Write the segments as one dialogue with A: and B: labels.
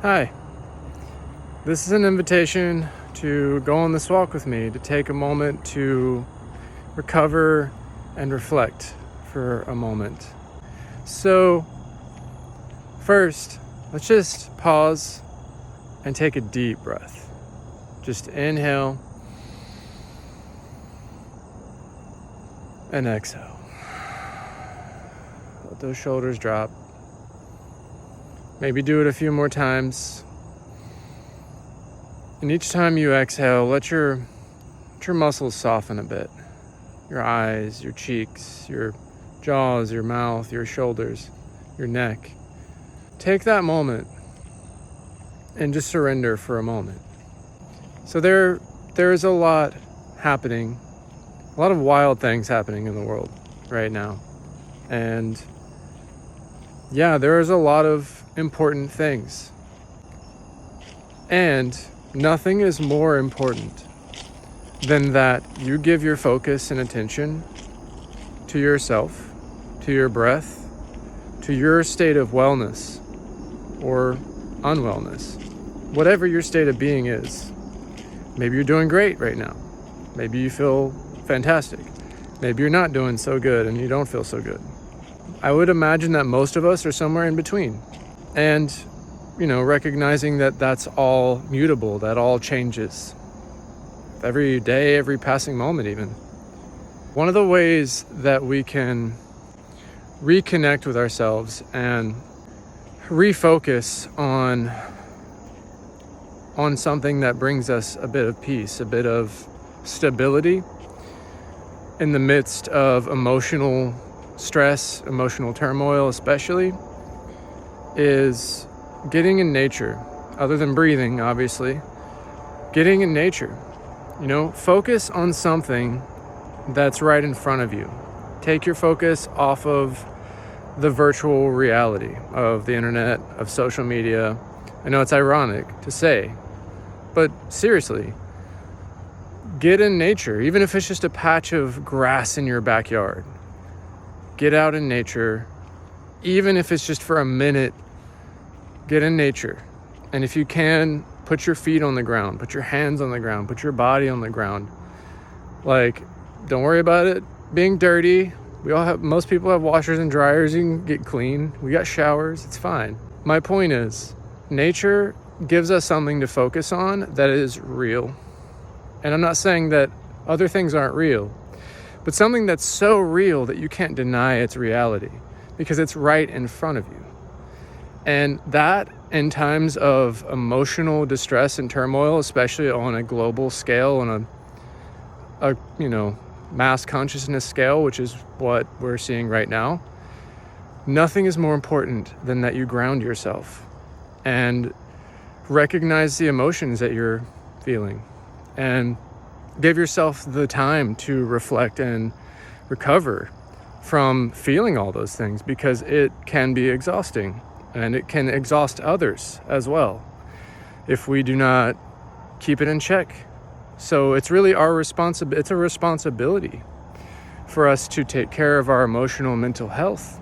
A: Hi, this is an invitation to go on this walk with me, to take a moment to recover and reflect for a moment. So, first, let's just pause and take a deep breath. Just inhale and exhale. Let those shoulders drop. Maybe do it a few more times. And each time you exhale, let your muscles soften a bit. Your eyes, your cheeks, your jaws, your mouth, your shoulders, your neck. Take that moment and just surrender for a moment. So there is a lot happening, a lot of wild things happening in the world right now. And yeah, there is a lot of important things. And nothing is more important than that you give your focus and attention to yourself, to your breath, to your state of wellness or unwellness, whatever your state of being is. Maybe you're doing great right now. Maybe you feel fantastic. Maybe you're not doing so good and you don't feel so good. I would imagine that most of us are somewhere in between. And, recognizing that that's all mutable, that all changes. Every day, every passing moment even. One of the ways that we can reconnect with ourselves and refocus on something that brings us a bit of peace, a bit of stability in the midst of emotional stress, emotional turmoil especially, is getting in nature. Other than breathing, obviously, getting in nature. Focus on something that's right in front of you. Take your focus off of the virtual reality of the internet, of social media. I know it's ironic to say, but seriously, get in nature, even if it's just a patch of grass in your backyard. Get out in nature, even if it's just for a minute. Get in nature. And if you can, put your feet on the ground, put your hands on the ground, put your body on the ground. Don't worry about it being dirty. Most people have washers and dryers. You can get clean. We got showers. It's fine. My point is, nature gives us something to focus on that is real. And I'm not saying that other things aren't real, but something that's so real that you can't deny its reality because it's right in front of you. And that, in times of emotional distress and turmoil, especially on a global scale, on a mass consciousness scale, which is what we're seeing right now, nothing is more important than that you ground yourself and recognize the emotions that you're feeling and give yourself the time to reflect and recover from feeling all those things, because it can be exhausting and it can exhaust others as well if we do not keep it in check. So it's really it's a responsibility for us to take care of our emotional, mental health.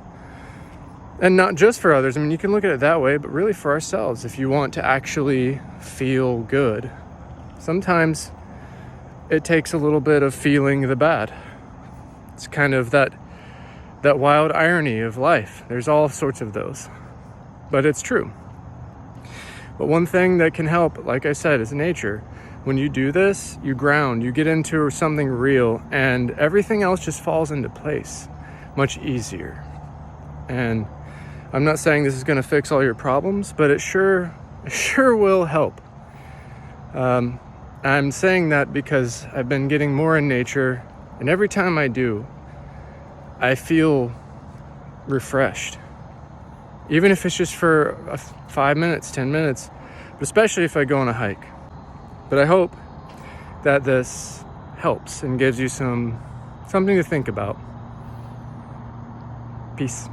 A: And not just for others. You can look at it that way, but really for ourselves. If you want to actually feel good, sometimes it takes a little bit of feeling the bad. It's kind of that wild irony of life. There's all sorts of those, but it's true. But one thing that can help, like I said, is nature. When you do this, you ground, you get into something real, and everything else just falls into place much easier. And I'm not saying this is going to fix all your problems, but it sure will help. I'm saying that because I've been getting more in nature, and every time I do, I feel refreshed. Even if it's just for 5 minutes, 10 minutes, but especially if I go on a hike. But I hope that this helps and gives you something to think about. Peace.